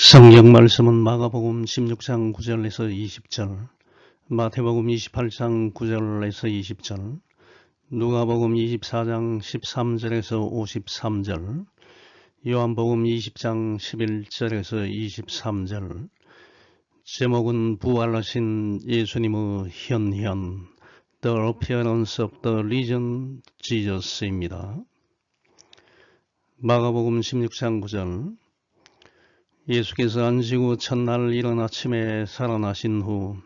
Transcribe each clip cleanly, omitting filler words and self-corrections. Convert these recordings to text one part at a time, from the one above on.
성경 말씀은 마가복음 16장 9절에서 20절, 마태복음 28장 9절에서 20절, 누가복음 24장 13절에서 53절, 요한복음 20장 11절에서 23절, 제목은 부활하신 예수님의 현현, The Appearance of the Risen Jesus입니다. 마가복음 16장 9절, 예수께서 안식후 첫날 이른 아침에 살아나신 후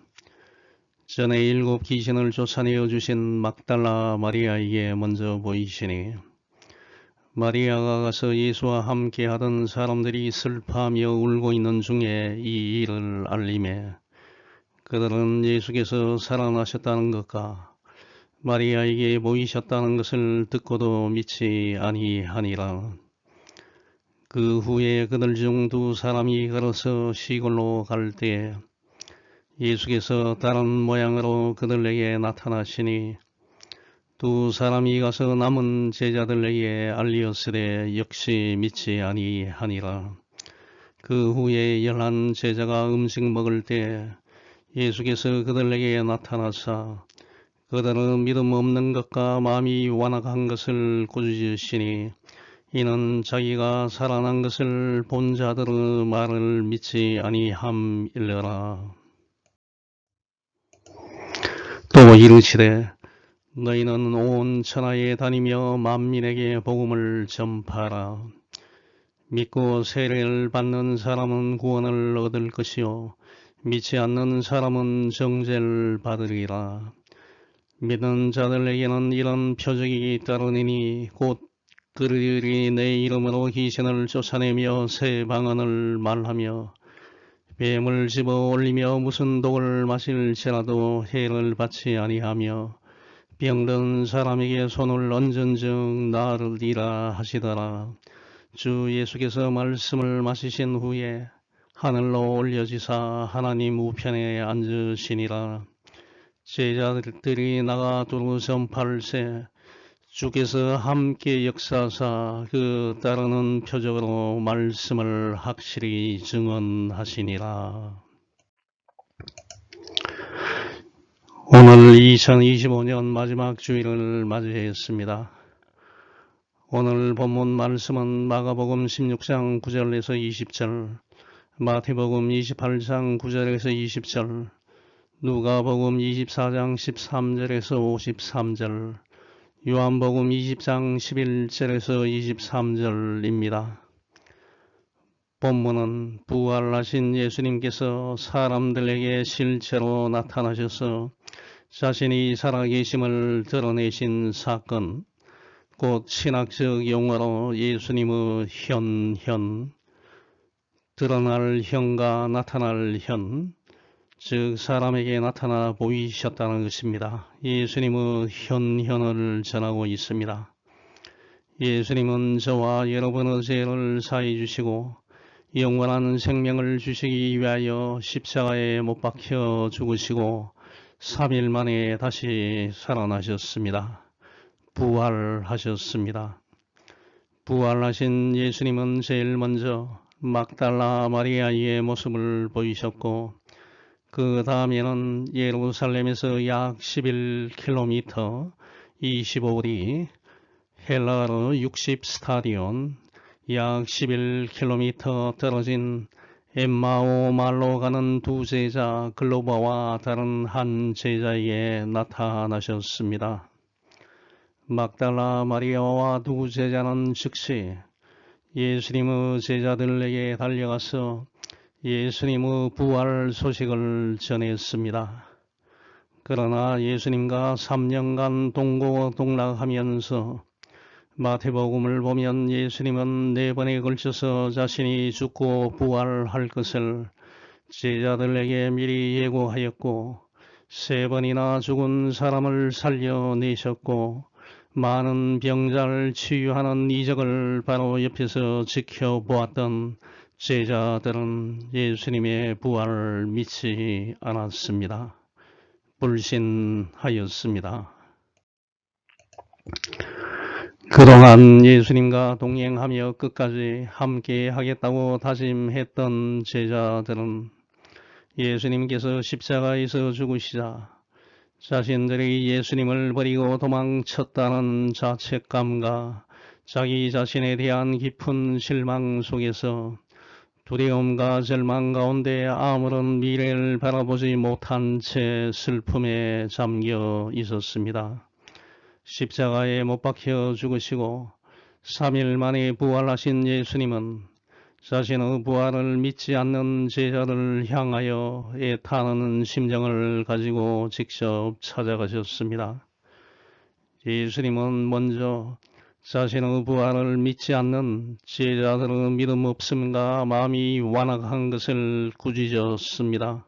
전에 7 귀신을 쫓아내어 주신 막달라 마리아에게 먼저 보이시니, 마리아가 가서 예수와 함께 하던 사람들이 슬퍼하며 울고 있는 중에 이 일을 알림해 그들은 예수께서 살아나셨다는 것과 마리아에게 보이셨다는 것을 듣고도 믿지 아니하니라. 그 후에 그들 중 2 사람이 걸어서 시골로 갈 때에 예수께서 다른 모양으로 그들에게 나타나시니 2 사람이 가서 남은 제자들에게 알리었으되 역시 믿지 아니하니라. 그 후에 11 제자가 음식 먹을 때 예수께서 그들에게 나타나사 그들은 믿음 없는 것과 마음이 완악한 것을 꾸짖으시니, 이는 자기가 살아난 것을 본 자들의 말을 믿지 아니함일러라. 또 이르시되 너희는 온 천하에 다니며 만민에게 복음을 전파하라. 믿고 세례를 받는 사람은 구원을 얻을 것이요 믿지 않는 사람은 정죄를 받으리라. 믿는 자들에게는 이런 표적이 따르니니 곧 그들이 내 이름으로 귀신을 쫓아내며 새 방언을 말하며 뱀을 집어 올리며 무슨 독을 마실지라도 해를 받지 아니하며 병든 사람에게 손을 얹은 즉 나으리라 하시더라. 주 예수께서 말씀을 마치신 후에 하늘로 올려지사 하나님 우편에 앉으시니라. 제자들이 나가 두루 전파할세 주께서 함께 역사하사 그 따르는 표적으로 말씀을 확실히 증언하시니라. 오늘 2025년 마지막 주일을 맞이했습니다. 오늘 본문 말씀은 마가복음 16장 9절에서 20절, 마태복음 28장 9절에서 20절, 누가복음 24장 13절에서 53절, 요한복음 20장 11절에서 23절입니다. 본문은 부활하신 예수님께서 사람들에게 실제로 나타나셔서 자신이 살아계심을 드러내신 사건, 곧 신학적 용어로 예수님의 현현, 드러날 현과 나타날 현, 즉 사람에게 나타나 보이셨다는 것입니다. 예수님의 현현을 전하고 있습니다. 예수님은 저와 여러분의 죄를 사해 주시고 영원한 생명을 주시기 위하여 십자가에 못 박혀 죽으시고 3일 만에 다시 살아나셨습니다. 부활하셨습니다. 부활하신 예수님은 제일 먼저 막달라 마리아의 모습을 보이셨고, 그 다음에는 예루살렘에서 약 11km 25리, 헬라어로 60 스타디온, 약 11km 떨어진 엠마오 말로 가는 2 제자 글로바와 다른 한 제자에게 나타나셨습니다. 막달라 마리아와 2 제자는 즉시 예수님의 제자들에게 달려가서 예수님의 부활 소식을 전했습니다. 그러나 예수님과 3년간 동고동락하면서 마태복음을 보면 예수님은 4번에 걸쳐서 자신이 죽고 부활할 것을 제자들에게 미리 예고하였고 3번이나 죽은 사람을 살려내셨고 많은 병자를 치유하는 이적을 바로 옆에서 지켜보았던 제자들은 예수님의 부활을 믿지 않았습니다. 불신하였습니다. 그동안 예수님과 동행하며 끝까지 함께 하겠다고 다짐했던 제자들은 예수님께서 십자가에서 죽으시자 자신들이 예수님을 버리고 도망쳤다는 자책감과 자기 자신에 대한 깊은 실망 속에서 두려움과 절망 가운데 아무런 미래를 바라보지 못한 채 슬픔에 잠겨 있었습니다. 십자가에 못 박혀 죽으시고 3일 만에 부활하신 예수님은 자신의 부활을 믿지 않는 제자들을 향하여 애타는 심정을 가지고 직접 찾아가셨습니다. 예수님은 먼저 자신의 부활을 믿지 않는 제자들의 믿음 없음과 마음이 완악한 것을 꾸짖었습니다.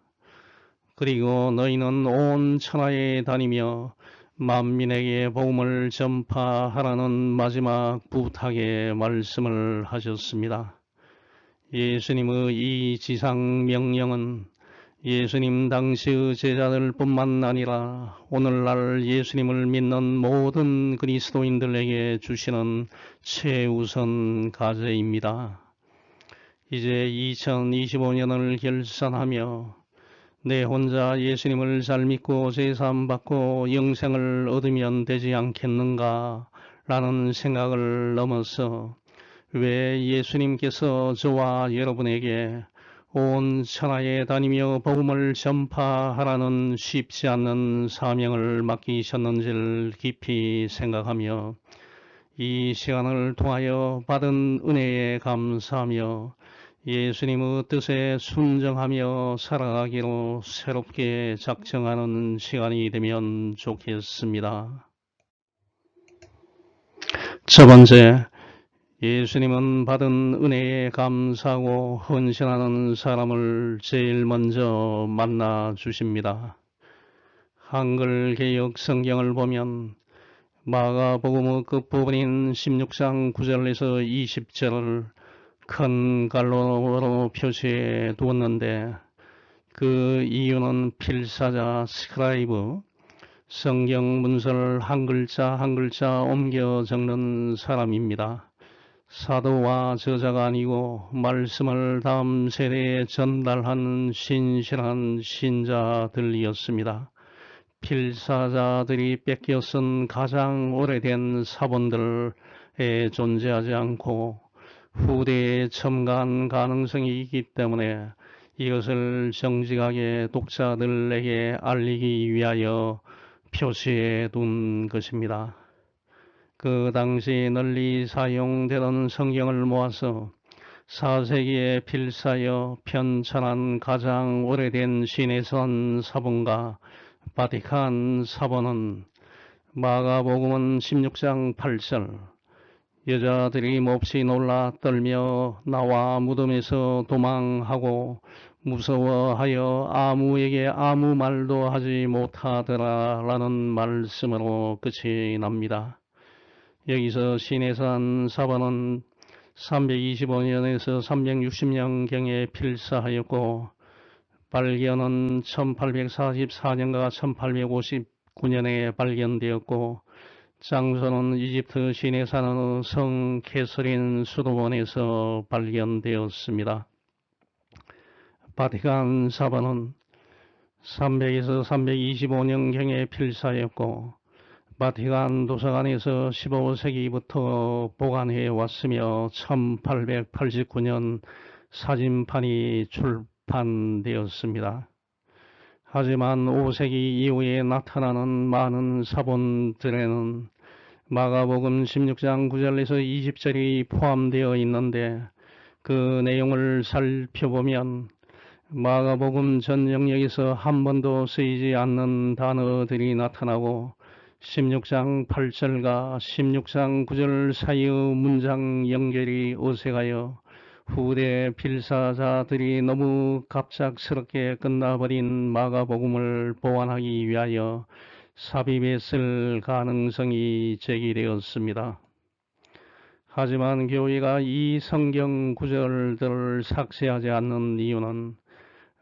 그리고 너희는 온 천하에 다니며 만민에게 복음을 전파하라는 마지막 부탁의 말씀을 하셨습니다. 예수님의 이 지상 명령은 예수님 당시의 제자들뿐만 아니라 오늘날 예수님을 믿는 모든 그리스도인들에게 주시는 최우선 과제입니다. 이제 2025년을 결산하며 내 혼자 예수님을 잘 믿고 제사함받고 영생을 얻으면 되지 않겠는가 라는 생각을 넘어서 왜 예수님께서 저와 여러분에게 온 천하에 다니며 복음을 전파하라는 쉽지 않는 사명을 맡기셨는지를 깊이 생각하며 이 시간을 통하여 받은 은혜에 감사하며 예수님의 뜻에 순정하며 살아가기로 새롭게 작정하는 시간이 되면 좋겠습니다. 첫 번째, 예수님은 받은 은혜에 감사하고 헌신하는 사람을 제일 먼저 만나 주십니다. 한글 개역 성경을 보면 마가복음의 끝부분인 16장 9절에서 20절을 큰 갈로로 표시해 두었는데 그 이유는 필사자 스크라이브, 성경 문서를 한 글자 한 글자 옮겨 적는 사람입니다. 사도와 저자가 아니고 말씀을 다음 세대에 전달하는 신실한 신자들이었습니다. 필사자들이 뺏겨 쓴 가장 오래된 사본들에 존재하지 않고 후대에 첨가한 가능성이 있기 때문에 이것을 정직하게 독자들에게 알리기 위하여 표시해 둔 것입니다. 그 당시 널리 사용되던 성경을 모아서 4세기에 필사여 편찬한 가장 오래된 시내선 사본과 바티칸 사본은 마가복음은 16장 8절 여자들이 몹시 놀라 떨며 나와 무덤에서 도망하고 무서워하여 아무에게 아무 말도 하지 못하더라 라는 말씀으로 끝이 납니다. 여기서 시내산 사본은 325년에서 360년경에 필사하였고 발견은 1844년과 1859년에 발견되었고 장소는 이집트 시내산의 성 캐서린 수도원에서 발견되었습니다. 바티칸 사본은 300에서 325년경에 필사했고 바티칸 도서관에서 15세기부터 보관해 왔으며 1889년 사진판이 출판되었습니다. 하지만 5세기 이후에 나타나는 많은 사본들에는 마가복음 16장 9절에서 20절이 포함되어 있는데 그 내용을 살펴보면 마가복음 전 영역에서 한 번도 쓰이지 않는 단어들이 나타나고 16장 8절과 16장 9절 사이의 문장 연결이 어색하여 후대 필사자들이 너무 갑작스럽게 끝나버린 마가복음을 보완하기 위하여 삽입했을 가능성이 제기되었습니다. 하지만 교회가 이 성경 구절들을 삭제하지 않는 이유는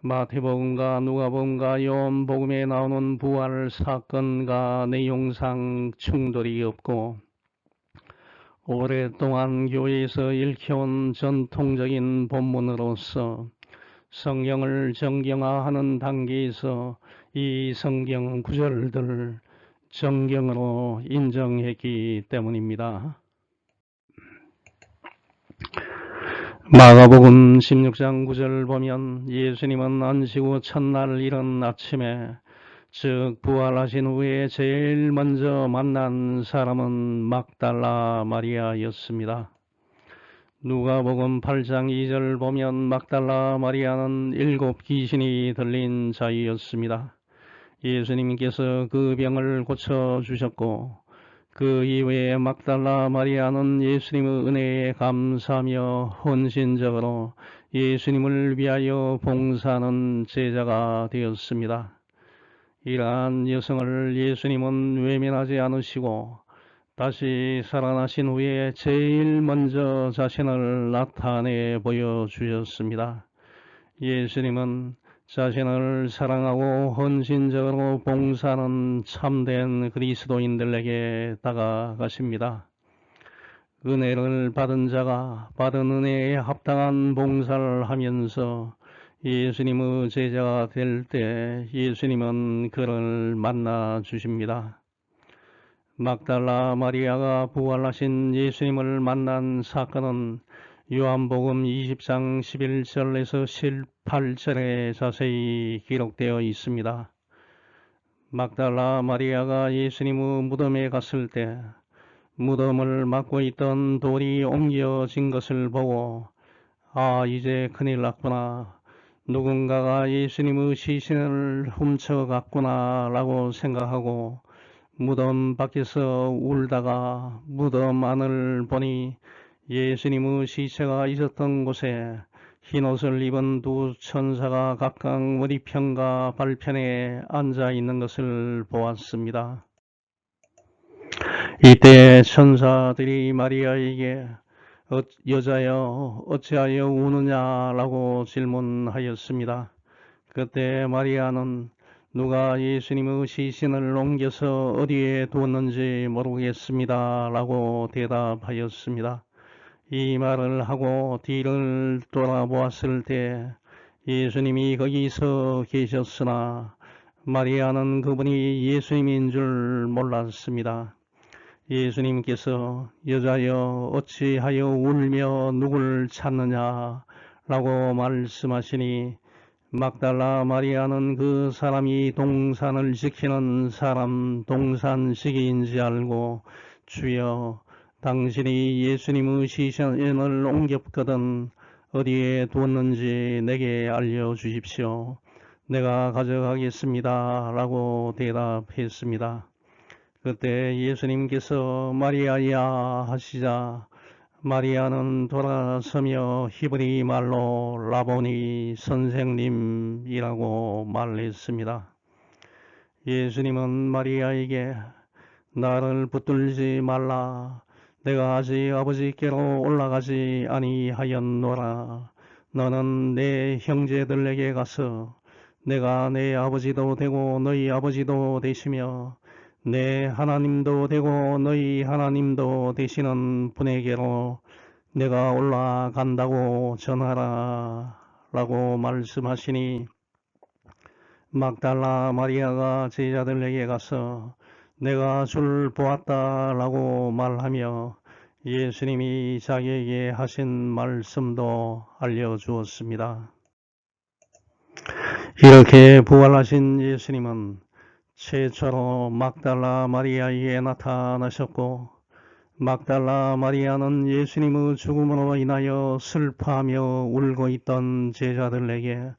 마태복음과 누가복음과 요한복음에 나오는 부활 사건과 내용상 충돌이 없고 오랫동안 교회에서 읽혀온 전통적인 본문으로서 성경을 정경화하는 단계에서 이 성경 구절들을 정경으로 인정했기 때문입니다. 마가복음 16장 9절 보면 예수님은 안식 후 첫날 이른 아침에 즉 부활하신 후에 제일 먼저 만난 사람은 막달라 마리아였습니다. 누가복음 8장 2절 보면 막달라 마리아는 7 귀신이 들린 자이었습니다. 예수님께서 그 병을 고쳐주셨고 그 이후에 막달라 마리아는 예수님의 은혜에 감사하며 헌신적으로 예수님을 위하여 봉사하는 제자가 되었습니다. 이러한 여성을 예수님은 외면하지 않으시고 다시 살아나신 후에 제일 먼저 자신을 나타내 보여주셨습니다. 예수님은 자신을 사랑하고 헌신적으로 봉사하는 참된 그리스도인들에게 다가가십니다. 은혜를 받은 자가 받은 은혜에 합당한 봉사를 하면서 예수님의 제자가 될 때 예수님은 그를 만나 주십니다. 막달라 마리아가 부활하신 예수님을 만난 사건은 요한복음 20장 11절에서 18절에 자세히 기록되어 있습니다. 막달라 마리아가 예수님의 무덤에 갔을 때 무덤을 막고 있던 돌이 옮겨진 것을 보고 아, 이제 큰일 났구나. 누군가가 예수님의 시신을 훔쳐갔구나 라고 생각하고 무덤 밖에서 울다가 무덤 안을 보니 예수님의 시체가 있었던 곳에 흰옷을 입은 두 천사가 각각 머리편과 발편에 앉아 있는 것을 보았습니다. 이때 천사들이 마리아에게 여자여 어찌하여 우느냐라고 질문하였습니다. 그때 마리아는 누가 예수님의 시신을 옮겨서 어디에 두었는지 모르겠습니다 라고 대답하였습니다. 이 말을 하고 뒤를 돌아보았을 때 예수님이 거기서 계셨으나 마리아는 그분이 예수님인 줄 몰랐습니다. 예수님께서 여자여 어찌하여 울며 누굴 찾느냐 라고 말씀하시니 막달라 마리아는 그 사람이 동산을 지키는 사람 동산시기인지 알고 주여 당신이 예수님의 시신을 옮겼거든 어디에 두었는지 내게 알려주십시오. 내가 가져가겠습니다 라고 대답했습니다. 그때 예수님께서 마리아야 하시자 마리아는 돌아서며 히브리 말로 라보니 선생님이라고 말했습니다. 예수님은 마리아에게 나를 붙들지 말라. 내가 아직 아버지께로 올라가지 아니하였노라. 너는 내 형제들에게 가서 내가 내 아버지도 되고 너희 아버지도 되시며 내 하나님도 되고 너희 하나님도 되시는 분에게로 내가 올라간다고 전하라 라고 말씀하시니 막달라 마리아가 제자들에게 가서 내가 주를 보았다 라고 말하며 예수님이 자기에게 하신 말씀도 알려주었습니다. 이렇게 부활하신 예수님은 최초로 막달라 마리아에게 나타나셨고 막달라 마리아는 예수님의 죽음으로 인하여 슬퍼하며 울고 있던 제자들에게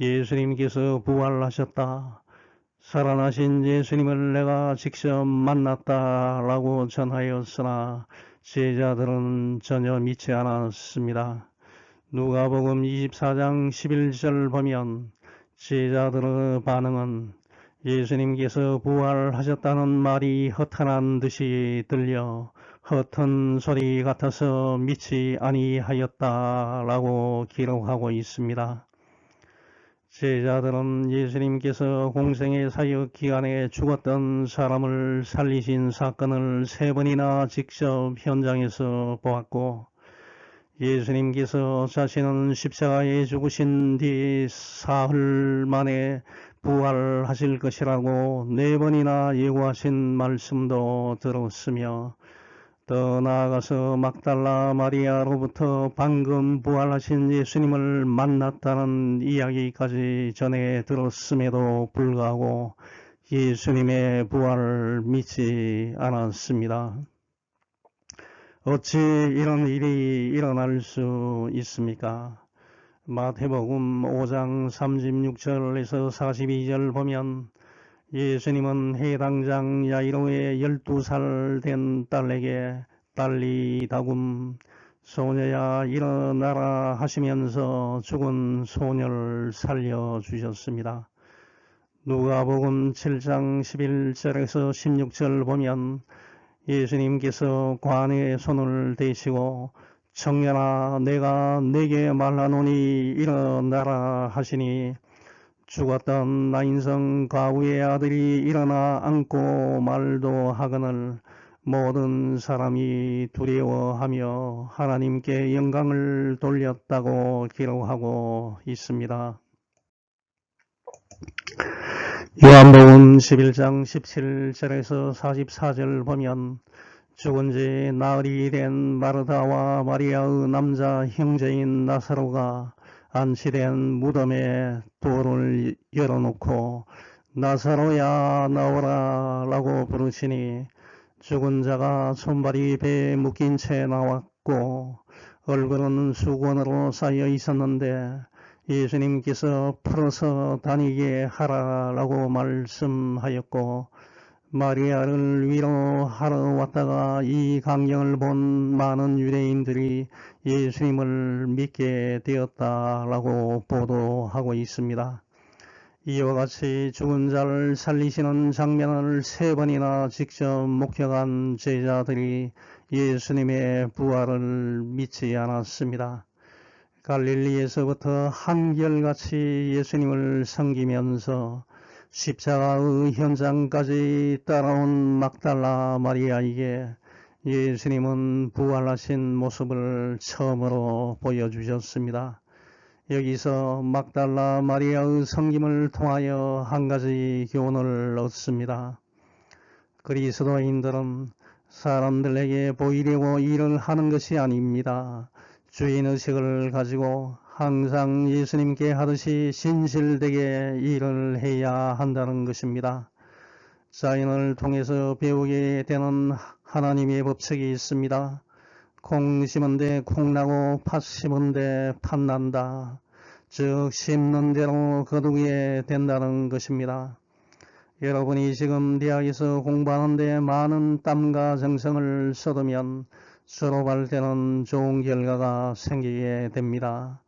예수님께서 부활하셨다. 살아나신 예수님을 내가 직접 만났다 라고 전하였으나 제자들은 전혀 믿지 않았습니다. 누가복음 24장 11절 보면 제자들의 반응은 예수님께서 부활하셨다는 말이 허탄한 듯이 들려 허튼 소리 같아서 믿지 아니하였다라고 기록하고 있습니다. 제자들은 예수님께서 공생의 사역 기간에 죽었던 사람을 살리신 사건을 3번이나 직접 현장에서 보았고, 예수님께서 자신은 십자가에 죽으신 뒤 사흘 만에 부활하실 것이라고 4번이나 예고하신 말씀도 들었으며, 더 나아가서 막달라 마리아로부터 방금 부활하신 예수님을 만났다는 이야기까지 전해 들었음에도 불구하고 예수님의 부활을 믿지 않았습니다. 어찌 이런 일이 일어날 수 있습니까? 마태복음 5장 36절에서 42절 보면 예수님은 해당장 야이로의 12살 된 딸에게 딸리 다굼 소녀야 일어나라 하시면서 죽은 소녀를 살려주셨습니다. 누가복음 7장 11절에서 16절 보면 예수님께서 관의 손을 대시고 청년아 내가 네게 말하노니 일어나라 하시니 죽었던 나인성 가우의 아들이 일어나 앉고 말도 하거늘 모든 사람이 두려워하며 하나님께 영광을 돌렸다고 기록하고 있습니다. 요한복음 11장 17절에서 44절 보면 죽은 지 나흘이 된 마르다와 마리아의 남자 형제인 나사로가 안치된 무덤에 돌을 열어놓고 나사로야 나오라 라고 부르시니 죽은 자가 손발이 배에 묶인 채 나왔고 얼굴은 수건으로 쌓여 있었는데 예수님께서 풀어서 다니게 하라라고 말씀하였고 마리아를 위로하러 왔다가 이 광경을 본 많은 유대인들이 예수님을 믿게 되었다라고 보도하고 있습니다. 이와 같이 죽은 자를 살리시는 장면을 3번이나 직접 목격한 제자들이 예수님의 부활을 믿지 않았습니다. 갈릴리에서부터 한결같이 예수님을 섬기면서 십자가의 현장까지 따라온 막달라 마리아에게 예수님은 부활하신 모습을 처음으로 보여주셨습니다. 여기서 막달라 마리아의 섬김을 통하여 한 가지 교훈을 얻습니다. 그리스도인들은 사람들에게 보이려고 일을 하는 것이 아닙니다. 주인의식을 가지고 항상 예수님께 하듯이 신실되게 일을 해야 한다는 것입니다. 자연을 통해서 배우게 되는 하나님의 법칙이 있습니다. 콩 심은데 콩 나고 팥 심은데 팥 난다. 즉 심는 대로 거두게 된다는 것입니다. 여러분이 지금 대학에서 공부하는데 많은 땀과 정성을 쏟으면 졸업할 때는 좋은 결과가 생기게 됩니다.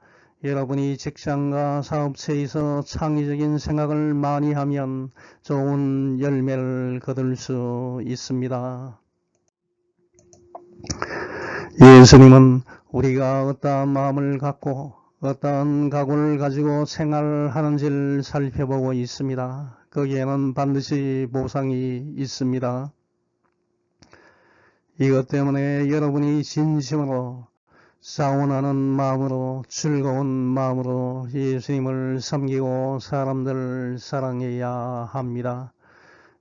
여러분이 직장과 사업체에서 창의적인 생각을 많이 하면 좋은 열매를 거둘 수 있습니다. 예수님은 우리가 어떠한 마음을 갖고 어떠한 각오를 가지고 생활하는지를 살펴보고 있습니다. 거기에는 반드시 보상이 있습니다. 이것 때문에 여러분이 진심으로 사원하는 마음으로 즐거운 마음으로 예수님을 섬기고 사람들을 사랑해야 합니다.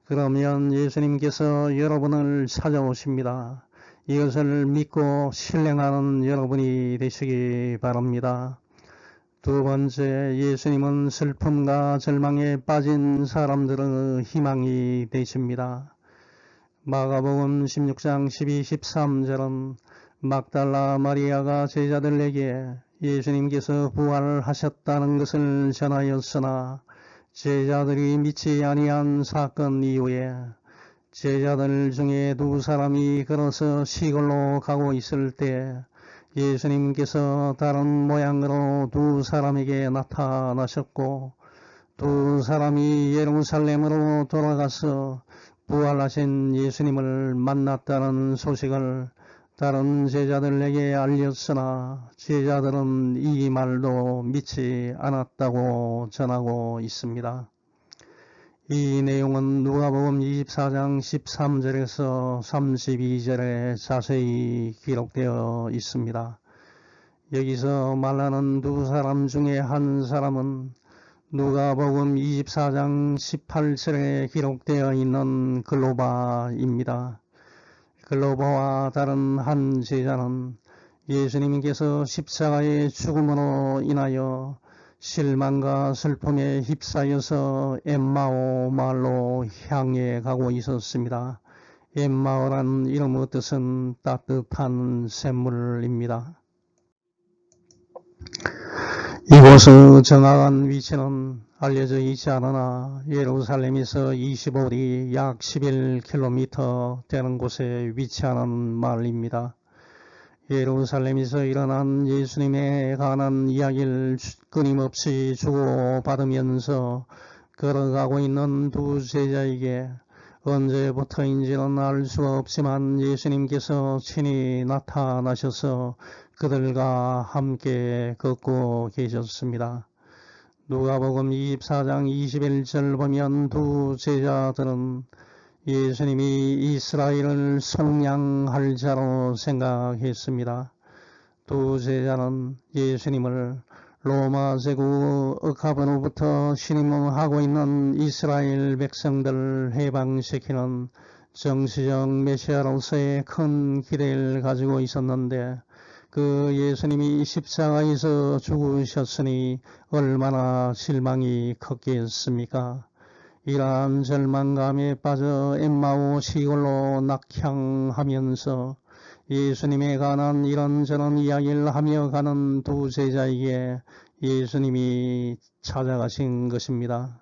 그러면 예수님께서 여러분을 찾아오십니다. 이것을 믿고 신뢰하는 여러분이 되시기 바랍니다. 두 번째, 예수님은 슬픔과 절망에 빠진 사람들의 희망이 되십니다. 마가복음 16장 12, 13절은 막달라 마리아가 제자들에게 예수님께서 부활하셨다는 것을 전하였으나 제자들이 믿지 아니한 사건 이후에 제자들 중에 2사람이 걸어서 시골로 가고 있을 때 예수님께서 다른 모양으로 2사람에게 나타나셨고 2사람이 예루살렘으로 돌아가서 부활하신 예수님을 만났다는 소식을 다른 제자들에게 알렸으나 제자들은 이 말도 믿지 않았다고 전하고 있습니다. 이 내용은 누가복음 24장 13절에서 32절에 자세히 기록되어 있습니다. 여기서 말하는 두 사람 중에 한 사람은 누가복음 24장 18절에 기록되어 있는 글로바입니다. 글로바와 다른 한 제자는 예수님께서 십자가의 죽음으로 인하여 실망과 슬픔에 휩싸여서 엠마오 마을로 향해 가고 있었습니다. 엠마오란 이름의 뜻은 따뜻한 샘물입니다. 이곳의 정확한 위치는 알려져 있지 않으나 예루살렘에서 25리 약 11km 되는 곳에 위치하는 마을입니다. 예루살렘에서 일어난 예수님에 관한 이야기를 끊임없이 주고받으면서 걸어가고 있는 두 제자에게 언제부터인지는 알 수가 없지만 예수님께서 친히 나타나셔서 그들과 함께 걷고 계셨습니다. 누가복음 24장 21절 보면 두 제자들은 예수님이 이스라엘을 속량할 자로 생각했습니다. 두 제자는 예수님을 로마 제국 억압으로부터 신임하고 있는 이스라엘 백성들을 해방시키는 정치적 메시아로서의 큰 기대를 가지고 있었는데 그 예수님이 십자가에서 죽으셨으니 얼마나 실망이 컸겠습니까? 이러한 절망감에 빠져 엠마오 시골로 낙향하면서 예수님에 관한 이런저런 이야기를 하며 가는 두 제자에게 예수님이 찾아가신 것입니다.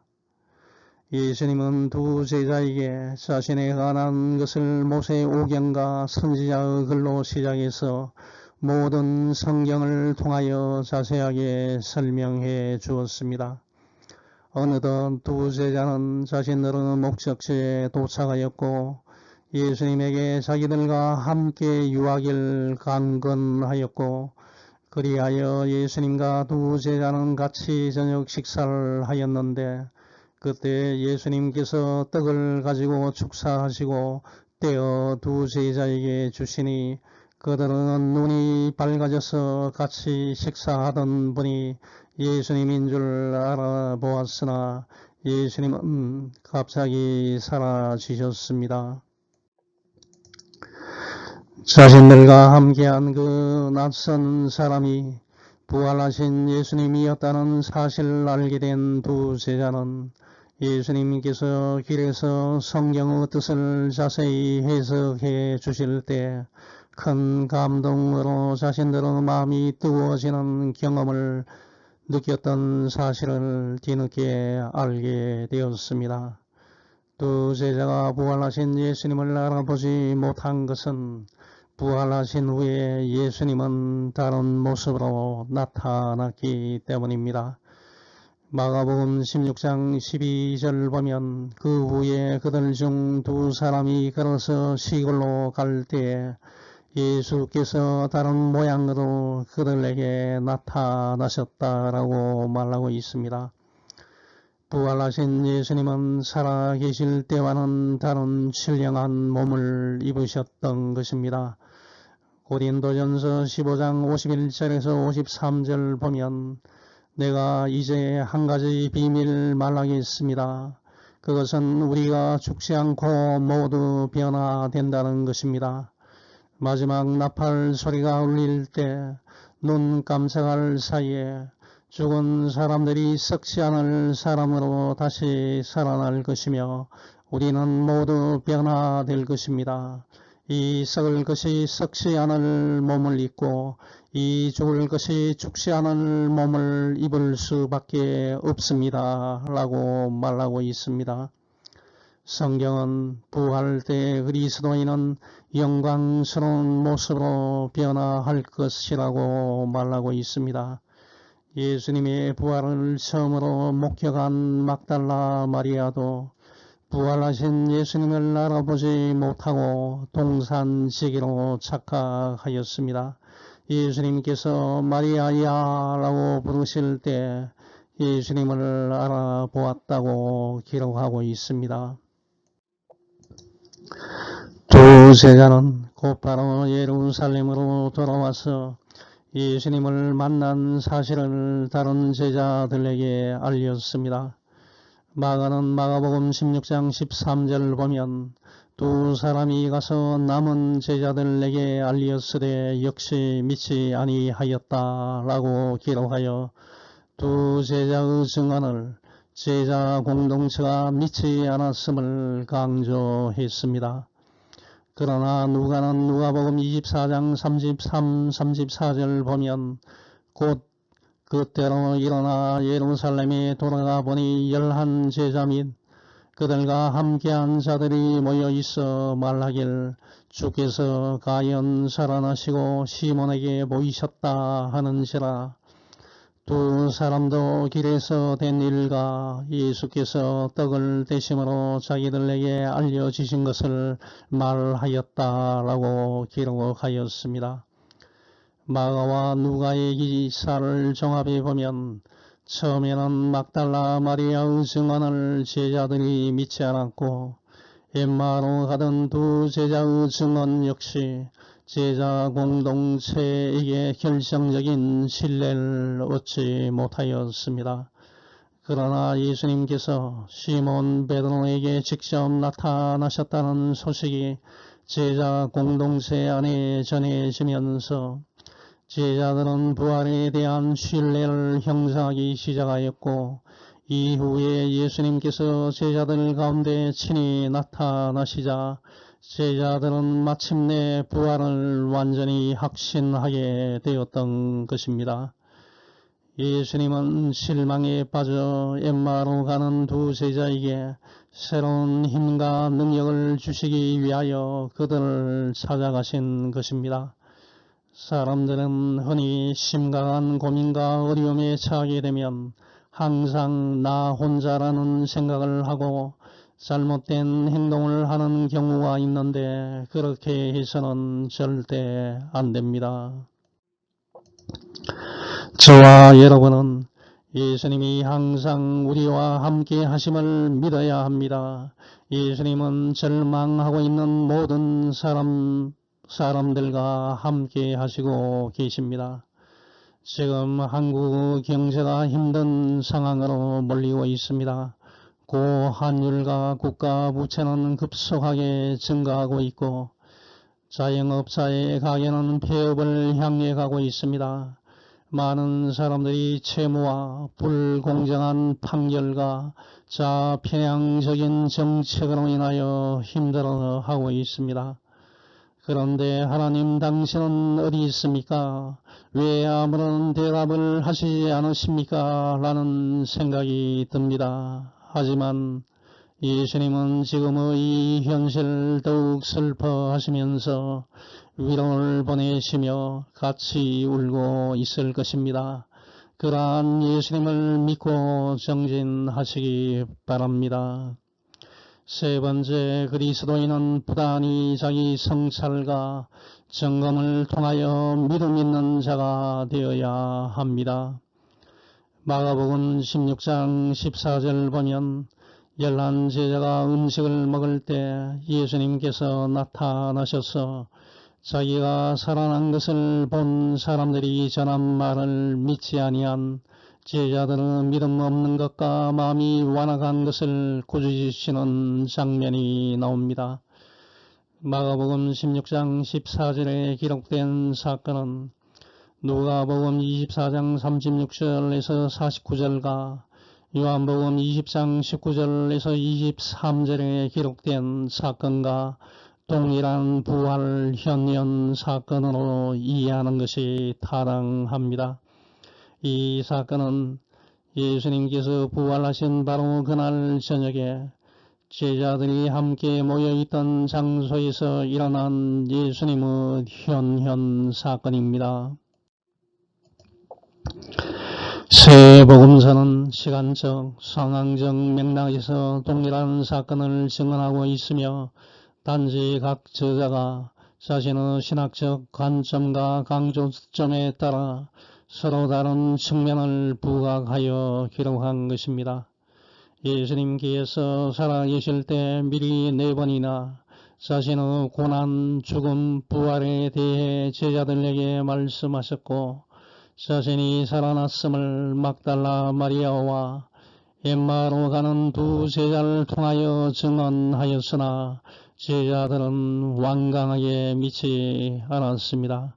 예수님은 두 제자에게 자신에 관한 것을 모세오경과 선지자의 글로 시작해서 모든 성경을 통하여 자세하게 설명해 주었습니다. 어느덧 두 제자는 자신들의 목적지에 도착하였고 예수님에게 자기들과 함께 유하길 강건하였고 그리하여 예수님과 두 제자는 같이 저녁 식사를 하였는데 그때 예수님께서 떡을 가지고 축사하시고 떼어 두 제자에게 주시니 그들은 눈이 밝아져서 같이 식사하던 분이 예수님인 줄 알아보았으나 예수님은 갑자기 사라지셨습니다. 자신들과 함께한 그 낯선 사람이 부활하신 예수님이었다는 사실을 알게 된 두 제자는 예수님께서 길에서 성경의 뜻을 자세히 해석해 주실 때 큰 감동으로 자신들의 마음이 뜨거워지는 경험을 느꼈던 사실을 뒤늦게 알게 되었습니다. 두 제자가 부활하신 예수님을 알아보지 못한 것은 부활하신 후에 예수님은 다른 모습으로 나타났기 때문입니다. 마가복음 16장 12절 보면 그 후에 그들 중 두 사람이 걸어서 시골로 갈 때에 예수께서 다른 모양으로 그들에게 나타나셨다라고 말하고 있습니다. 부활하신 예수님은 살아계실 때와는 다른 신령한 몸을 입으셨던 것입니다. 고린도전서 15장 51절에서 53절 보면 내가 이제 한 가지 비밀 말하겠습니다. 그것은 우리가 죽지 않고 모두 변화된다는 것입니다. 마지막 나팔 소리가 울릴 때 눈 깜짝할 사이에 죽은 사람들이 썩지 않을 사람으로 다시 살아날 것이며 우리는 모두 변화될 것입니다. 이 썩을 것이 썩지 않을 몸을 입고 이 죽을 것이 죽지 않을 몸을 입을 수밖에 없습니다. 라고 말하고 있습니다. 성경은 부활 때 그리스도인은 영광스러운 모습으로 변화할 것이라고 말하고 있습니다. 예수님의 부활을 처음으로 목격한 막달라 마리아도 부활하신 예수님을 알아보지 못하고 동산지기로 착각하였습니다. 예수님께서 마리아야 라고 부르실 때 예수님을 알아보았다고 기록하고 있습니다. 두 제자는 곧바로 예루살렘으로 돌아와서 예수님을 만난 사실을 다른 제자들에게 알렸습니다. 마가는 마가복음 16장 13절 보면 두 사람이 가서 남은 제자들에게 알렸으되 역시 믿지 아니하였다라고 기록하여 두 제자의 증언을 제자 공동체가 믿지 않았음을 강조했습니다. 그러나 누가는 누가복음 24장 33, 34절 보면 곧 그때로 일어나 예루살렘에 돌아가 보니 11 제자 및 그들과 함께한 자들이 모여 있어 말하길 주께서 가연 살아나시고 시몬에게 보이셨다 하는지라. 두 사람도 길에서 된 일과 예수께서 떡을 대심으로 자기들에게 알려주신 것을 말하였다라고 기록하였습니다. 마가와 누가의 기사를 종합해 보면 처음에는 막달라 마리아의 증언을 제자들이 믿지 않았고 엠마로 가던 두 제자의 증언 역시 제자 공동체에게 결정적인 신뢰를 얻지 못하였습니다. 그러나 예수님께서 시몬 베드로에게 직접 나타나셨다는 소식이 제자 공동체 안에 전해지면서 제자들은 부활에 대한 신뢰를 형성하기 시작하였고 이후에 예수님께서 제자들 가운데 친히 나타나시자 제자들은 마침내 부활을 완전히 확신하게 되었던 것입니다. 예수님은 실망에 빠져 엠마로 가는 두 제자에게 새로운 힘과 능력을 주시기 위하여 그들을 찾아가신 것입니다. 사람들은 흔히 심각한 고민과 어려움에 처하게 되면 항상 나 혼자라는 생각을 하고 잘못된 행동을 하는 경우가 있는데 그렇게 해서는 절대 안 됩니다. 저와 여러분은 예수님이 항상 우리와 함께 하심을 믿어야 합니다. 예수님은 절망하고 있는 모든 사람들과 함께 하시고 계십니다. 지금 한국 경제가 힘든 상황으로 몰리고 있습니다. 고환율과 국가 부채는 급속하게 증가하고 있고 자영업자의 가게는 폐업을 향해 가고 있습니다. 많은 사람들이 채무와 불공정한 판결과 자편향적인 정책으로 인하여 힘들어하고 있습니다. 그런데 하나님 당신은 어디 있습니까? 왜 아무런 대답을 하시지 않으십니까? 라는 생각이 듭니다. 하지만 예수님은 지금의 이 현실을 더욱 슬퍼하시면서 위로를 보내시며 같이 울고 있을 것입니다. 그러한 예수님을 믿고 정진하시기 바랍니다. 세 번째, 그리스도인은 부단히 자기 성찰과 점검을 통하여 믿음 있는 자가 되어야 합니다. 마가복음 16장 14절 보면 11 제자가 음식을 먹을 때 예수님께서 나타나셔서 자기가 살아난 것을 본 사람들이 전한 말을 믿지 아니한 제자들은 믿음 없는 것과 마음이 완악한 것을 꾸짖으시는 장면이 나옵니다. 마가복음 16장 14절에 기록된 사건은 누가복음 24장 36절에서 49절과 요한복음 20장 19절에서 23절에 기록된 사건과 동일한 부활 현현 사건으로 이해하는 것이 타당합니다. 이 사건은 예수님께서 부활하신 바로 그날 저녁에 제자들이 함께 모여있던 장소에서 일어난 예수님의 현현 사건입니다. 새 복음서는 시간적, 상황적 맥락에서 동일한 사건을 증언하고 있으며 단지 각 저자가 자신의 신학적 관점과 강조점에 따라 서로 다른 측면을 부각하여 기록한 것입니다. 예수님께서 살아계실 때 미리 4번이나 자신의 고난, 죽음, 부활에 대해 제자들에게 말씀하셨고 자신이 살아났음을 막달라 마리아와 엠마로 가는 두 제자를 통하여 증언하였으나 제자들은 완강하게 믿지 않았습니다.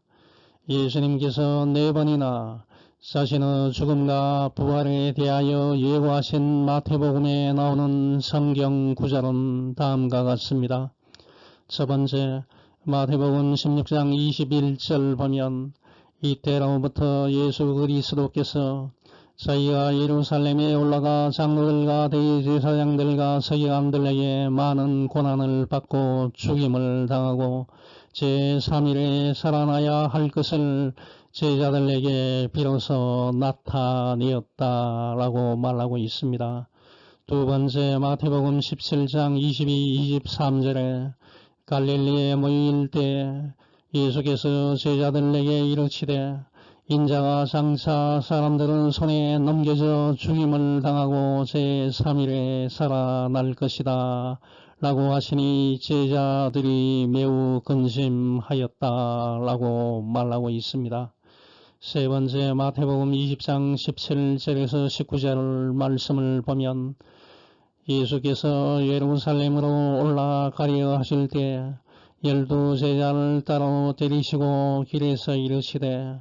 예수님께서 4번이나 자신의 죽음과 부활에 대하여 예고하신 마태복음에 나오는 성경 구절은 다음과 같습니다. 첫 번째, 마태복음 16장 21절 보면 이때로부터 예수 그리스도께서 자기가 예루살렘에 올라가 장로들과 대제사장들과 서기관들에게 많은 고난을 받고 죽임을 당하고 제3일에 살아나야 할 것을 제자들에게 비로소 나타내었다라고 말하고 있습니다. 두 번째, 마태복음 17장 22, 23절에 갈릴리에 모일 때 예수께서 제자들에게 이르시되 인자가 장차 사람들은 손에 넘겨져 죽임을 당하고 제3일에 살아날 것이다 라고 하시니 제자들이 매우 근심하였다 라고 말하고 있습니다. 세 번째, 마태복음 20장 17절에서 19절 말씀을 보면 예수께서 예루살렘으로 올라가려 하실 때 12 제자를 따로 데리시고 길에서 이르시되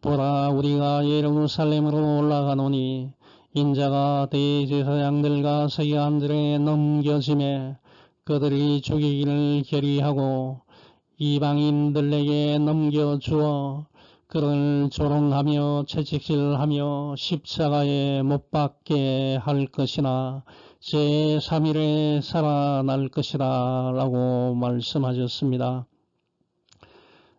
보라, 우리가 예루살렘으로 올라가노니 인자가 대제사장들과 서기관들에 넘겨짐에 그들이 죽이기를 결의하고 이방인들에게 넘겨주어 그를 조롱하며 채찍질하며 십자가에 못 박게 할 것이나 제3일에 살아날 것이다 라고 말씀하셨습니다.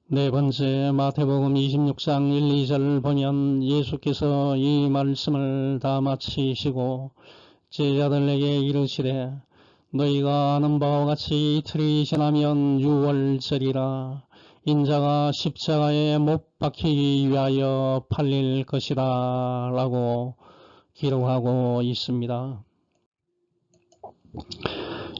네 번째, 마태복음 26장 1, 2절 보면 예수께서 이 말씀을 다 마치시고 제자들에게 이르시되 너희가 아는 바와 같이 이틀이 지나면 유월절이라 인자가 십자가에 못 박히기 위하여 팔릴 것이다 라고 기록하고 있습니다.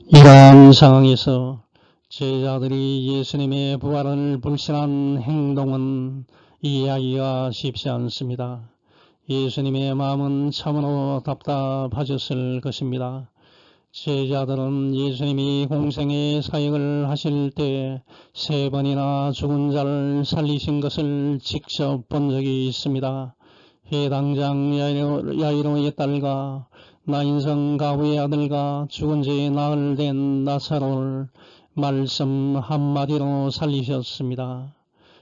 이러한 상황에서 제자들이 예수님의 부활을 불신한 행동은 이해하기가 쉽지 않습니다. 예수님의 마음은 참으로 답답하셨을 것입니다. 제자들은 예수님이 공생의 사역을 하실 때 3번이나 죽은 자를 살리신 것을 직접 본 적이 있습니다. 해당장 야이로의 딸과 나인성 가부의 아들과 죽은 지 나흘 된 나사로를 말씀 한마디로 살리셨습니다.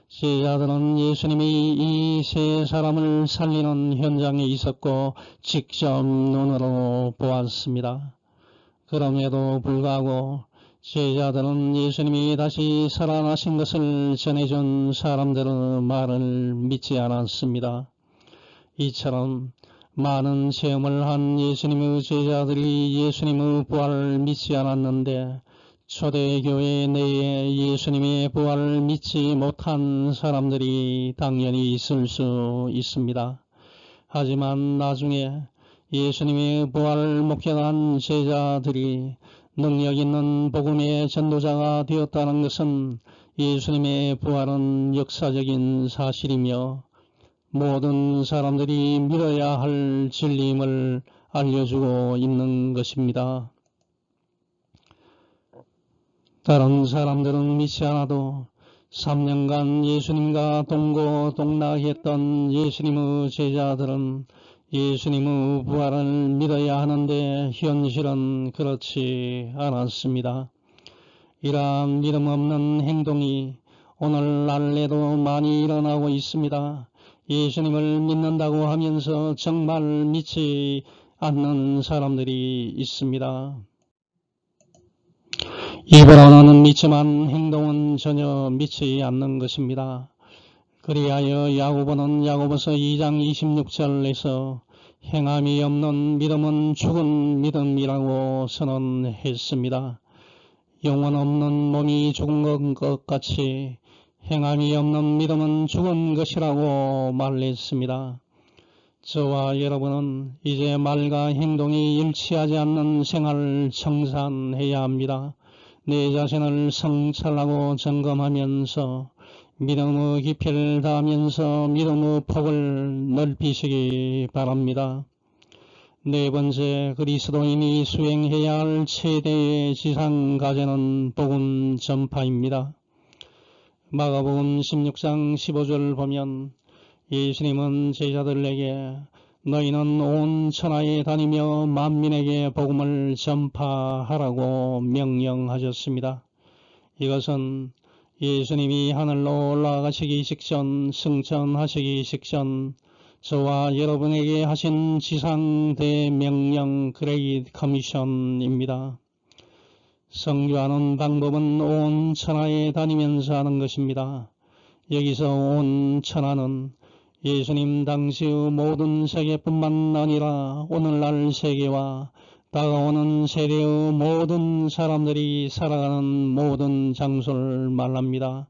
제자들은 예수님이 이 3사람을 살리는 현장에 있었고 직접 눈으로 보았습니다. 그럼에도 불구하고 제자들은 예수님이 다시 살아나신 것을 전해준 사람들의 말을 믿지 않았습니다. 이처럼 많은 체험을 한 예수님의 제자들이 예수님의 부활을 믿지 않았는데 초대교회 내에 예수님의 부활을 믿지 못한 사람들이 당연히 있을 수 있습니다. 하지만 나중에 예수님의 부활을 목격한 제자들이 능력 있는 복음의 전도자가 되었다는 것은 예수님의 부활은 역사적인 사실이며 모든 사람들이 믿어야 할 진리임을 알려주고 있는 것입니다. 다른 사람들은 믿지 않아도 3년간 예수님과 동고동락했던 예수님의 제자들은 예수님의 부활을 믿어야 하는데 현실은 그렇지 않았습니다. 이러한 믿음 없는 행동이 오늘날에도 많이 일어나고 있습니다. 예수님을 믿는다고 하면서 정말 믿지 않는 사람들이 있습니다. 입으로는 믿지만 행동은 전혀 믿지 않는 것입니다. 그리하여 야고보는 야고보서 2장 26절에서 행함이 없는 믿음은 죽은 믿음이라고 선언했습니다. 영혼 없는 몸이 죽은 것 같이 행함이 없는 믿음은 죽은 것이라고 말했습니다. 저와 여러분은 이제 말과 행동이 일치하지 않는 생활을 청산해야 합니다. 내 자신을 성찰하고 점검하면서 믿음의 깊이를 다하면서 믿음의 폭을 넓히시기 바랍니다. 네 번째, 그리스도인이 수행해야 할 최대의 지상과제는 복음 전파입니다. 마가복음 16장 15절 보면 예수님은 제자들에게 너희는 온 천하에 다니며 만민에게 복음을 전파하라고 명령하셨습니다. 이것은 예수님이 하늘로 올라가시기 직전, 승천하시기 직전 저와 여러분에게 하신 지상 대명령 그레이트 커미션입니다. 선교하는 방법은 온 천하에 다니면서 하는 것입니다. 여기서 온 천하는 예수님 당시의 모든 세계뿐만 아니라 오늘날 세계와 다가오는 세대의 모든 사람들이 살아가는 모든 장소를 말합니다.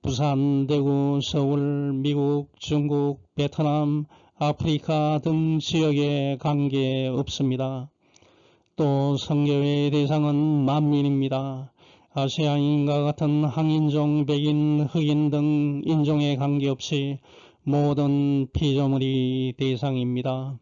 부산, 대구, 서울, 미국, 중국, 베트남, 아프리카 등 지역에 관계없습니다. 또 선교의 대상은 만민입니다. 아시아인과 같은 항인종, 백인, 흑인 등 인종에 관계없이 모든 피조물이 대상입니다.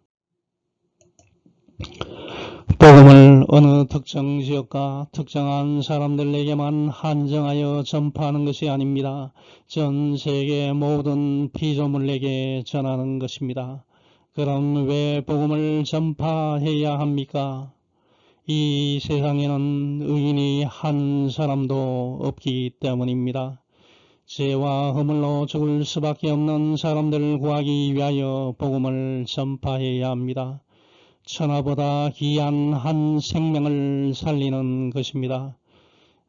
복음을 어느 특정 지역과 특정한 사람들에게만 한정하여 전파하는 것이 아닙니다. 전 세계 모든 피조물에게 전하는 것입니다. 그럼 왜 복음을 전파해야 합니까? 이 세상에는 의인이 한 사람도 없기 때문입니다. 죄와 허물로 죽을 수밖에 없는 사람들을 구하기 위하여 복음을 전파해야 합니다. 천하보다 귀한 한 생명을 살리는 것입니다.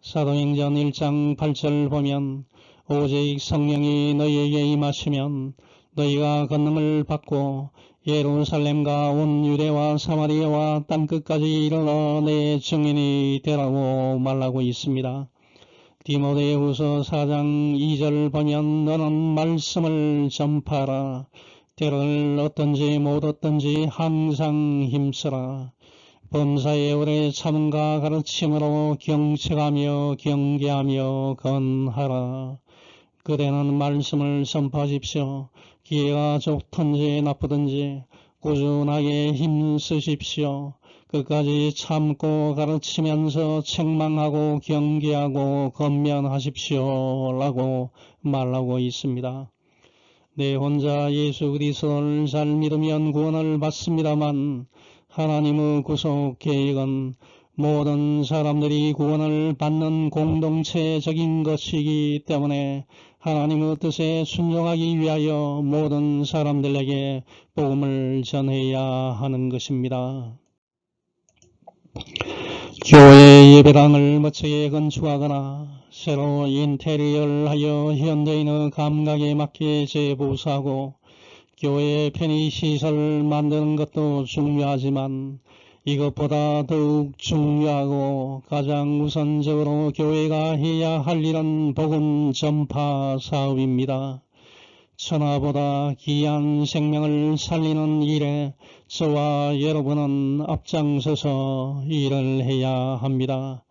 사도행전 1장 8절 보면 오직 성령이 너희에게 임하시면 너희가 권능을 받고 예루살렘과 온 유대와 사마리아와 땅끝까지 이르러 내 증인이 되라고 말하고 있습니다. 디모데후서 4장 2절 보면 너는 말씀을 전파하라. 때를 얻든지 못 얻든지 항상 힘쓰라. 범사에 오래 참음과 가르침으로 경책하며 경계하며 건하라. 그대는 말씀을 선포하십시오. 기회가 좋든지 나쁘든지 꾸준하게 힘쓰십시오. 끝까지 참고 가르치면서 책망하고 경계하고 권면하십시오. 라고 말하고 있습니다. 내 혼자 예수 그리스도를 잘 믿으면 구원을 받습니다만 하나님의 구속 계획은 모든 사람들이 구원을 받는 공동체적인 것이기 때문에 하나님의 뜻에 순종하기 위하여 모든 사람들에게 복음을 전해야 하는 것입니다. 교회 예배당을 멋지게 건축하거나 새로 인테리어를 하여 현대인의 감각에 맞게 재보수하고 교회 편의시설을 만드는 것도 중요하지만 이것보다 더욱 중요하고 가장 우선적으로 교회가 해야 할 일은 복음 전파 사업입니다. 천하보다 귀한 생명을 살리는 일에 저와 여러분은 앞장서서 일을 해야 합니다.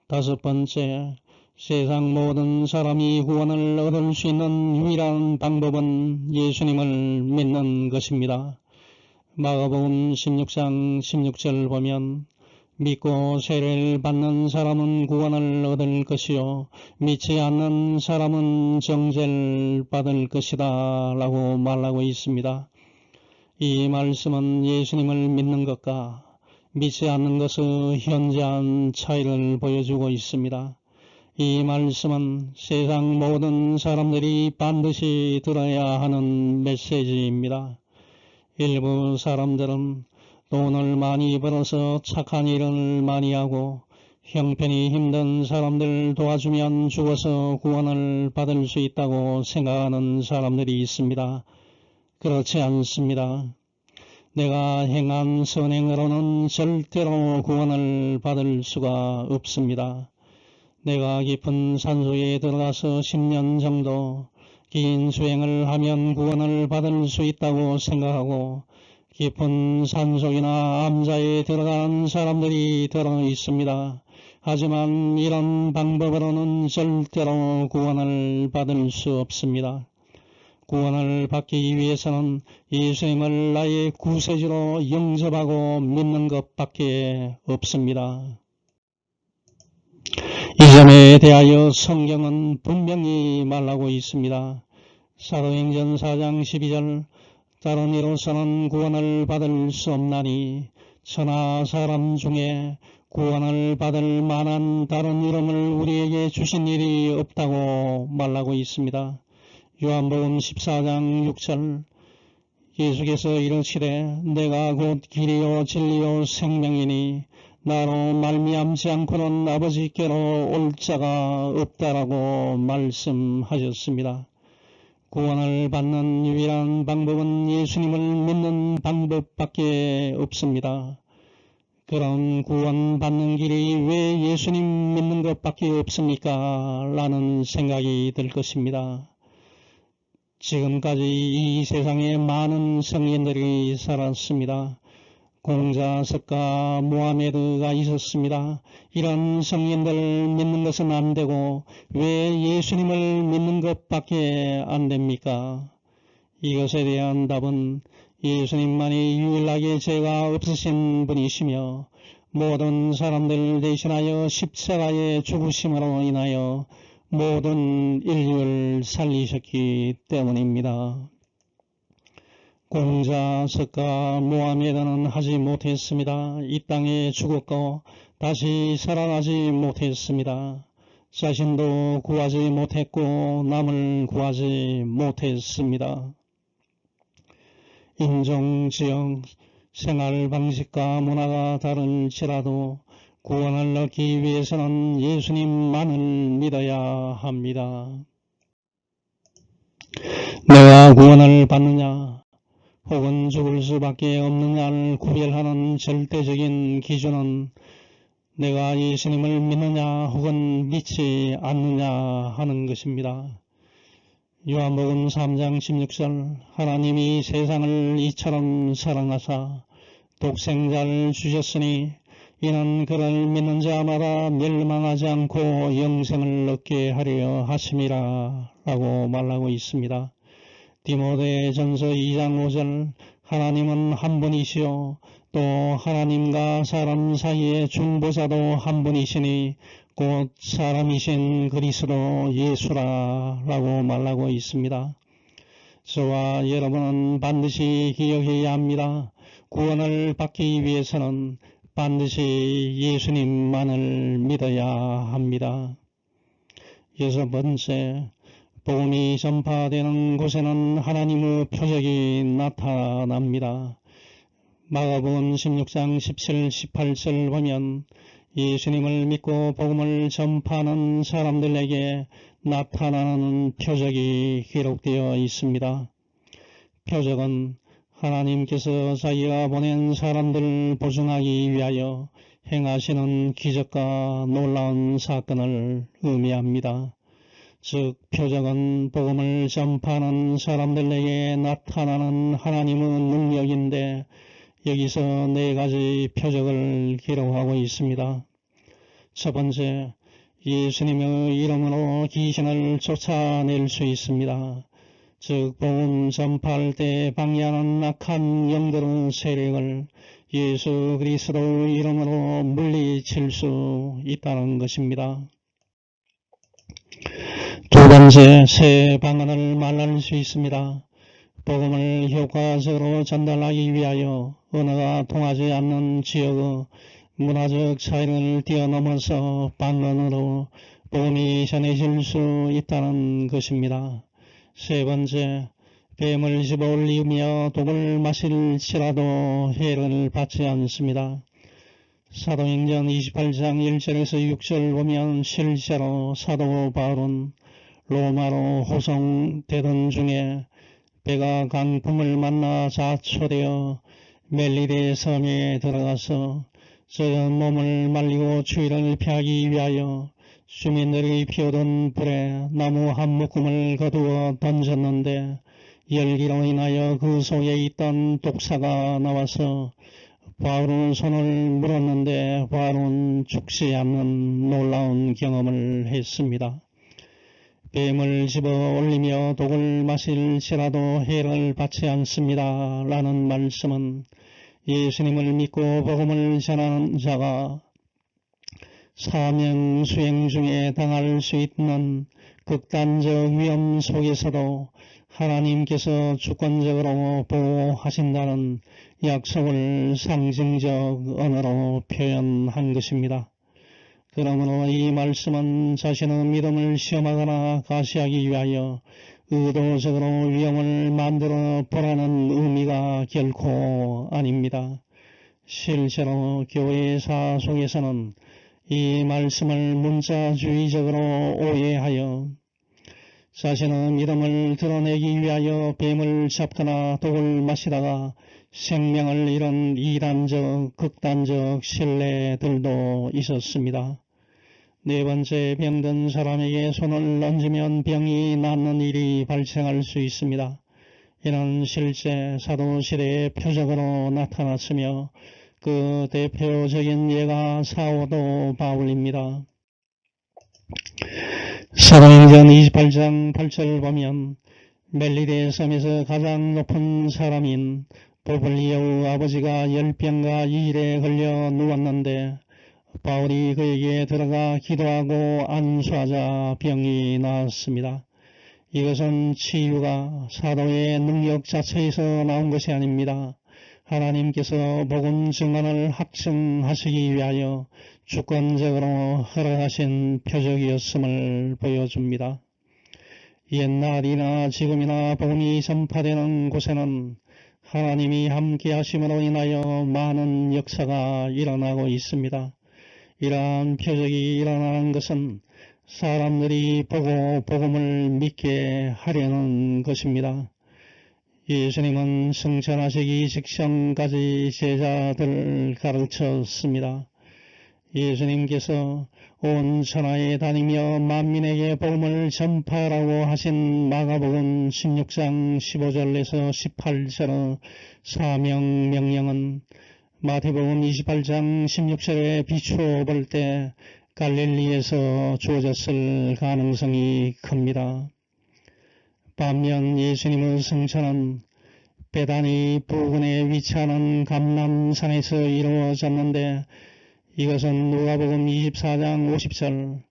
다섯 번째, 세상 모든 사람이 구원을 얻을 수 있는 유일한 방법은 예수님을 믿는 것입니다. 마가복음 16장 16절 보면 믿고 세례를 받는 사람은 구원을 얻을 것이요 믿지 않는 사람은 정죄를 받을 것이다 라고 말하고 있습니다. 이 말씀은 예수님을 믿는 것과 믿지 않는 것의 현저한 차이를 보여주고 있습니다. 이 말씀은 세상 모든 사람들이 반드시 들어야 하는 메시지입니다. 일부 사람들은 돈을 많이 벌어서 착한 일을 많이 하고 형편이 힘든 사람들 도와주면 죽어서 구원을 받을 수 있다고 생각하는 사람들이 있습니다. 그렇지 않습니다. 내가 행한 선행으로는 절대로 구원을 받을 수가 없습니다. 내가 깊은 산속에 들어가서 10년 정도 긴 수행을 하면 구원을 받을 수 있다고 생각하고 깊은 산속이나 암자에 들어간 사람들이 들어 있습니다. 하지만 이런 방법으로는 절대로 구원을 받을 수 없습니다. 구원을 받기 위해서는 예수님을 나의 구세주로 영접하고 믿는 것밖에 없습니다. 이 점에 대하여 성경은 분명히 말하고 있습니다. 사도행전 4장 12절 다른 이로서는 구원을 받을 수 없나니 천하 사람 중에 구원을 받을 만한 다른 이름을 우리에게 주신 일이 없다고 말하고 있습니다. 요한복음 14장 6절 예수께서 이르시되 내가 곧 길이요 진리요 생명이니 나로 말미암지 않고는 아버지께로 올 자가 없다라고 말씀하셨습니다. 구원을 받는 유일한 방법은 예수님을 믿는 방법밖에 없습니다. 그런 구원받는 길이 왜 예수님 믿는 것밖에 없습니까? 라는 생각이 들 것입니다. 지금까지 이 세상에 많은 성인들이 살았습니다. 공자, 석가, 모하메드가 있었습니다. 이런 성인들 믿는 것은 안 되고 왜 예수님을 믿는 것밖에 안 됩니까? 이것에 대한 답은 예수님만이 유일하게 죄가 없으신 분이시며 모든 사람들 대신하여 십자가의 죽으심으로 인하여 모든 인류를 살리셨기 때문입니다. 공자, 석가, 모하메드는 하지 못했습니다. 이 땅에 죽었고 다시 살아나지 못했습니다. 자신도 구하지 못했고 남을 구하지 못했습니다. 인종, 지역, 생활 방식과 문화가 다를지라도 구원을 얻기 위해서는 예수님만을 믿어야 합니다. 내가 구원을 받느냐 혹은 죽을 수밖에 없느냐를 구별하는 절대적인 기준은 내가 예수님을 믿느냐 혹은 믿지 않느냐 하는 것입니다. 요한복음 3장 16절 하나님이 세상을 이처럼 사랑하사 독생자를 주셨으니 이는 그를 믿는 자마다 멸망하지 않고 영생을 얻게 하려 하심이라 라고 말하고 있습니다. 디모데전서 2장 5절 하나님은 한 분이시요 또 하나님과 사람 사이의 중보자도 한 분이시니 곧 사람이신 그리스도 예수라 라고 말하고 있습니다. 저와 여러분은 반드시 기억해야 합니다. 구원을 받기 위해서는 반드시 예수님만을 믿어야 합니다. 여섯 번째, 복음이 전파되는 곳에는 하나님의 표적이 나타납니다. 마가복음 16장 17, 18절 보면 예수님을 믿고 복음을 전파하는 사람들에게 나타나는 표적이 기록되어 있습니다. 표적은 하나님께서 자기가 보낸 사람들을 보증하기 위하여 행하시는 기적과 놀라운 사건을 의미합니다. 즉 표적은 복음을 전파하는 사람들에게 나타나는 하나님의 능력인데 여기서 네 가지 표적을 기록하고 있습니다. 첫 번째, 예수님의 이름으로 귀신을 쫓아낼 수 있습니다. 즉 복음 전파할 때 방해하는 악한 영들의 세력을 예수 그리스도 이름으로 물리칠 수 있다는 것입니다. 두 번째, 새 방언을 말할 수 있습니다. 복음을 효과적으로 전달하기 위하여 언어가 통하지 않는 지역의 문화적 차이를 뛰어넘어서 방언으로 복음이 전해질 수 있다는 것입니다. 세 번째, 뱀을 집어올리며 독을 마실지라도 해를 받지 않습니다. 사도행전 28장 1절에서 6절 보면 실제로 사도 바울은 로마로 호송되던 중에 배가 강풍을 만나 자초되어 멜리데 섬에 들어가서 젖은 몸을 말리고 추위를 피하기 위하여 주민들이 피우던 불에 나무 한 묶음을 거두어 던졌는데 열기로 인하여 그 속에 있던 독사가 나와서 바울은 손을 물었는데 바울은 죽지 않는 놀라운 경험을 했습니다. 뱀을 집어 올리며 독을 마실지라도 해를 받지 않습니다. 라는 말씀은 예수님을 믿고 복음을 전하는 자가 사명 수행 중에 당할 수 있는 극단적 위험 속에서도 하나님께서 주권적으로 보호하신다는 약속을 상징적 언어로 표현한 것입니다. 그러므로 이 말씀은 자신의 믿음을 시험하거나 가시하기 위하여 의도적으로 위험을 만들어 보라는 의미가 결코 아닙니다. 실제로 교회사 속에서는 이 말씀을 문자주의적으로 오해하여 자신의 믿음을 드러내기 위하여 뱀을 잡거나 독을 마시다가 생명을 잃은 이단적, 극단적 신뢰들도 있었습니다. 네 번째, 병든 사람에게 손을 얹으면 병이 낫는 일이 발생할 수 있습니다. 이는 실제 사도시대의 표적으로 나타났으며 그 대표적인 예가 사도 바울입니다. 사도행전 28장 8절 보면 멜리데 섬에서 가장 높은 사람인 보블리오의 아버지가 열병과 이일에 걸려 누웠는데 바울이 그에게 들어가 기도하고 안수하자 병이 나았습니다. 이것은 치유가 사도의 능력 자체에서 나온 것이 아닙니다. 하나님께서 복음 증언을 확증하시기 위하여 주권적으로 허락하신 표적이었음을 보여줍니다. 옛날이나 지금이나 복음이 전파되는 곳에는 하나님이 함께 하심으로 인하여 많은 역사가 일어나고 있습니다. 이러한 표적이 일어나는 것은 사람들이 보고 복음을 믿게 하려는 것입니다. 예수님은 승천하시기 직전까지 제자들을 가르쳤습니다. 예수님께서 온 천하에 다니며 만민에게 복음을 전파하라고 하신 마가복음 16장 15절에서 18절의 사명 명령은 마태복음 28장 16절에 비추어 볼 때 갈릴리에서 주어졌을 가능성이 큽니다. 반면 예수님의 승천은 베다니 부근에 위치하는 감람산에서 이루어졌는데 이것은 누가복음 24장 50절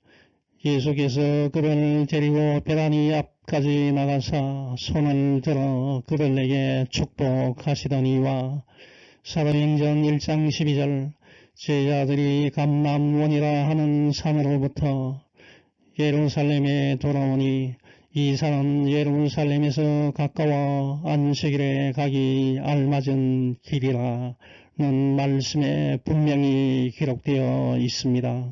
예수께서 그들을 데리고 베다니 앞까지 나가사 손을 들어 그들에게 축복하시더니와 사도행전 1장 12절 제자들이 감람원이라 하는 산으로부터 예루살렘에 돌아오니 이 산은 예루살렘에서 가까워 안식일에 가기 알맞은 길이라는 말씀에 분명히 기록되어 있습니다.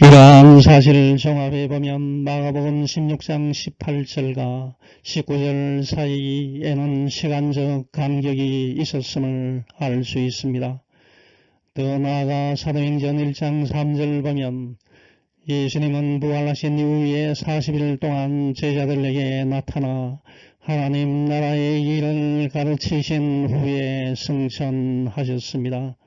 이러한 사실을 종합해 보면 마가복음 16장 18절과 19절 사이에는 시간적 간격이 있었음을 알 수 있습니다. 더 나아가 사도행전 1장 3절 보면 예수님은 부활하신 이후에 40일 동안 제자들에게 나타나 하나님 나라의 일을 가르치신 후에 승천하셨습니다.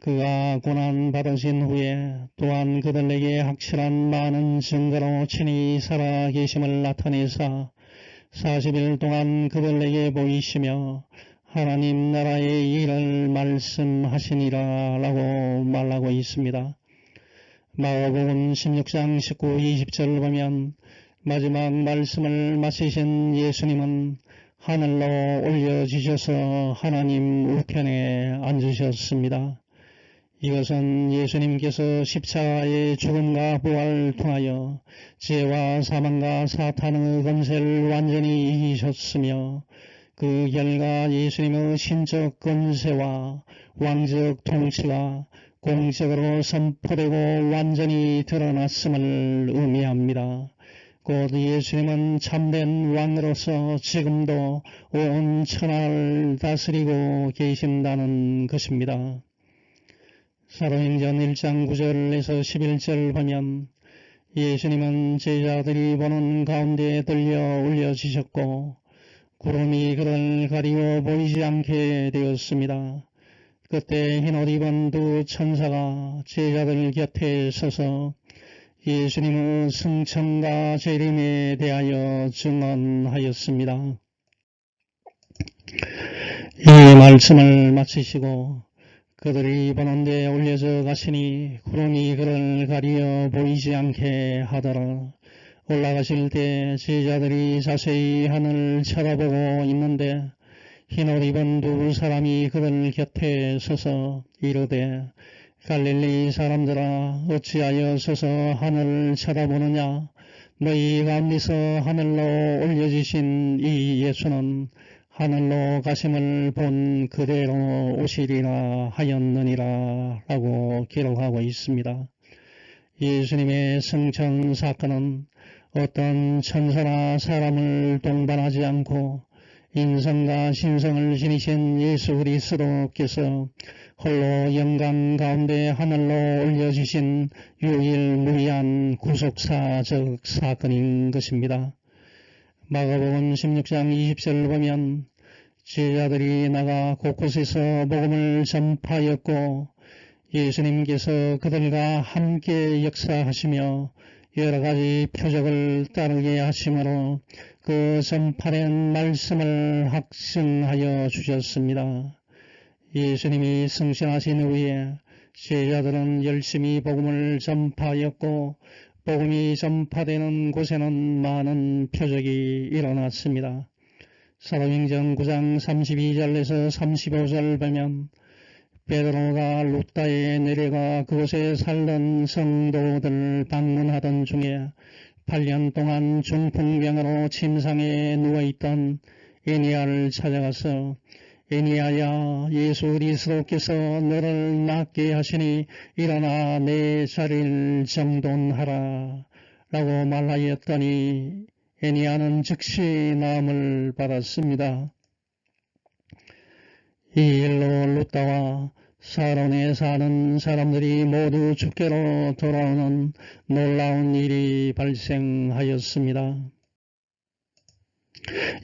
그가 고난받으신 후에 또한 그들에게 확실한 많은 증거로 친히 살아계심을 나타내사 40일 동안 그들에게 보이시며 하나님 나라의 일을 말씀하시니라 라고 말하고 있습니다. 마가복음 16장 19, 20절을 보면 마지막 말씀을 마치신 예수님은 하늘로 올려지셔서 하나님 우편에 앉으셨습니다. 이것은 예수님께서 십자가의 죽음과 부활을 통하여 죄와 사망과 사탄의 권세를 완전히 이기셨으며 그 결과 예수님의 신적 권세와 왕적 통치가 공적으로 선포되고 완전히 드러났음을 의미합니다. 곧 예수님은 참된 왕으로서 지금도 온 천하를 다스리고 계신다는 것입니다. 사도행전 1장 9절에서 11절 보면 예수님은 제자들이 보는 가운데 들려 올려지셨고 구름이 그를 가리고 보이지 않게 되었습니다. 그때 흰옷 입은 두 천사가 제자들 곁에 서서 예수님의 승천과 재림에 대하여 증언하였습니다. 이 말씀을 마치시고 그들이 보는 데 올려져 가시니 구름이 그를 가리어 보이지 않게 하더라. 올라가실 때 제자들이 자세히 하늘을 쳐다보고 있는데 흰옷 입은 두 사람이 그들 곁에 서서 이르되 갈릴리 사람들아 어찌하여 서서 하늘을 쳐다보느냐. 너희 가운데서 하늘로 올려지신 이 예수는 하늘로 가심을 본 그대로 오시리라 하였느니라 라고 기록하고 있습니다. 예수님의 승천 사건은 어떤 천사나 사람을 동반하지 않고 인성과 신성을 지니신 예수 그리스도께서 홀로 영광 가운데 하늘로 올려지신 유일무이한 구속사적 사건인 것입니다. 마가복음 16장 20절을 보면 제자들이 나가 곳곳에서 복음을 전파하였고 예수님께서 그들과 함께 역사하시며 여러가지 표적을 따르게 하심으로 그 전파된 말씀을 확증하여 주셨습니다. 예수님이 승천하신 후에 제자들은 열심히 복음을 전파하였고 복음이 전파되는 곳에는 많은 표적이 일어났습니다. 사도행전 9장 32절에서 35절 보면 베드로가 루다에 내려가 그곳에 살던 성도들을 방문하던 중에 8년 동안 중풍병으로 침상에 누워있던 에니야를 찾아가서 에니야야 예수 그리스도께서 너를 낫게 하시니 일어나 내 자리를 정돈하라 라고 말하였더니 에니야는 즉시 나음을 받았습니다. 이 일로 루다와 사론에 사는 사람들이 모두 주께로 돌아오는 놀라운 일이 발생하였습니다.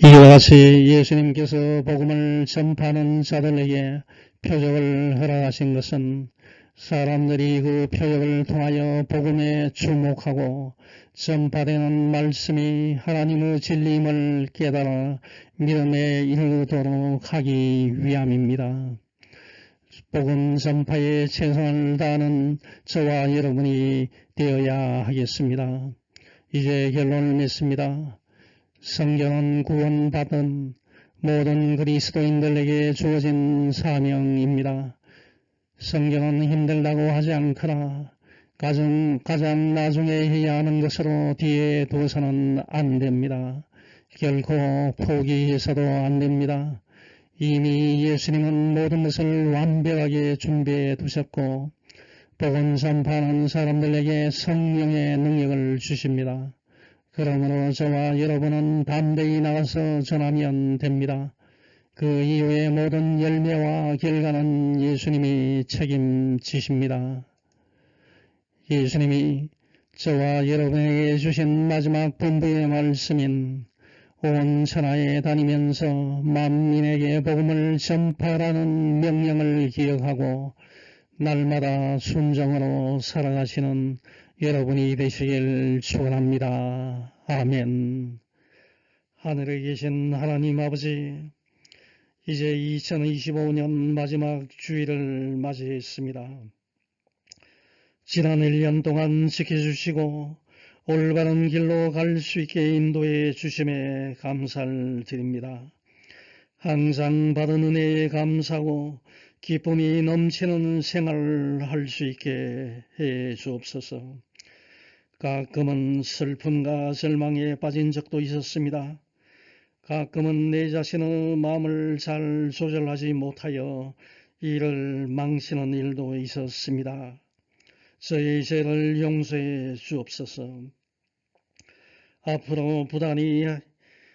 이와 같이 예수님께서 복음을 전파하는 자들에게 표적을 허락하신 것은 사람들이 그 표적을 통하여 복음에 주목하고 전파되는 말씀이 하나님의 진리임을 깨달아 믿음에 이르도록 하기 위함입니다. 복음 전파에 최선을 다하는 저와 여러분이 되어야 하겠습니다. 이제 결론을 맺습니다. 성경은 구원받은 모든 그리스도인들에게 주어진 사명입니다. 성경은 힘들다고 하지 않거나 가장 나중에 해야 하는 것으로 뒤에 둬서는 안 됩니다. 결코 포기해서도 안 됩니다. 이미 예수님은 모든 것을 완벽하게 준비해 두셨고 복음 전파하는 사람들에게 성령의 능력을 주십니다. 그러므로 저와 여러분은 담대히 나가서 전하면 됩니다. 그 이후의 모든 열매와 결과는 예수님이 책임지십니다. 예수님이 저와 여러분에게 주신 마지막 분부의 말씀인 온 천하에 다니면서 만민에게 복음을 전파하라는 명령을 기억하고 날마다 순종으로 살아가시는 여러분이 되시길 축원합니다. 아멘. 하늘에 계신 하나님 아버지, 이제 2025년 마지막 주일을 맞이했습니다. 지난 1년 동안 지켜주시고 올바른 길로 갈 수 있게 인도해 주심에 감사를 드립니다. 항상 받은 은혜에 감사하고 기쁨이 넘치는 생활을 할 수 있게 해 주옵소서. 가끔은 슬픔과 절망에 빠진 적도 있었습니다. 가끔은 내 자신의 마음을 잘 조절하지 못하여 일을 망치는 일도 있었습니다. 저의 죄를 용서해 주옵소서. 앞으로 부단히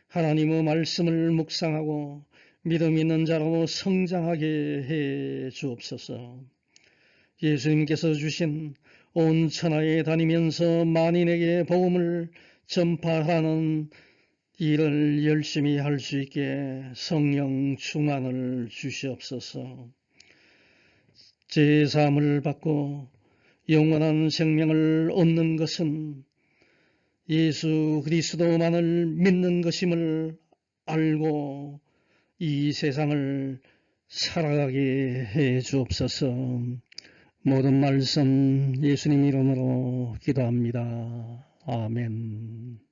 하나님의 말씀을 묵상하고 믿음 있는 자로 성장하게 해 주옵소서. 예수님께서 주신 온 천하에 다니면서 만인에게 복음을 전파하는 일을 열심히 할 수 있게 성령 충만을 주시옵소서. 제사함을 받고 영원한 생명을 얻는 것은 예수 그리스도만을 믿는 것임을 알고 이 세상을 살아가게 해 주옵소서. 모든 말씀 예수님 이름으로 기도합니다. 아멘.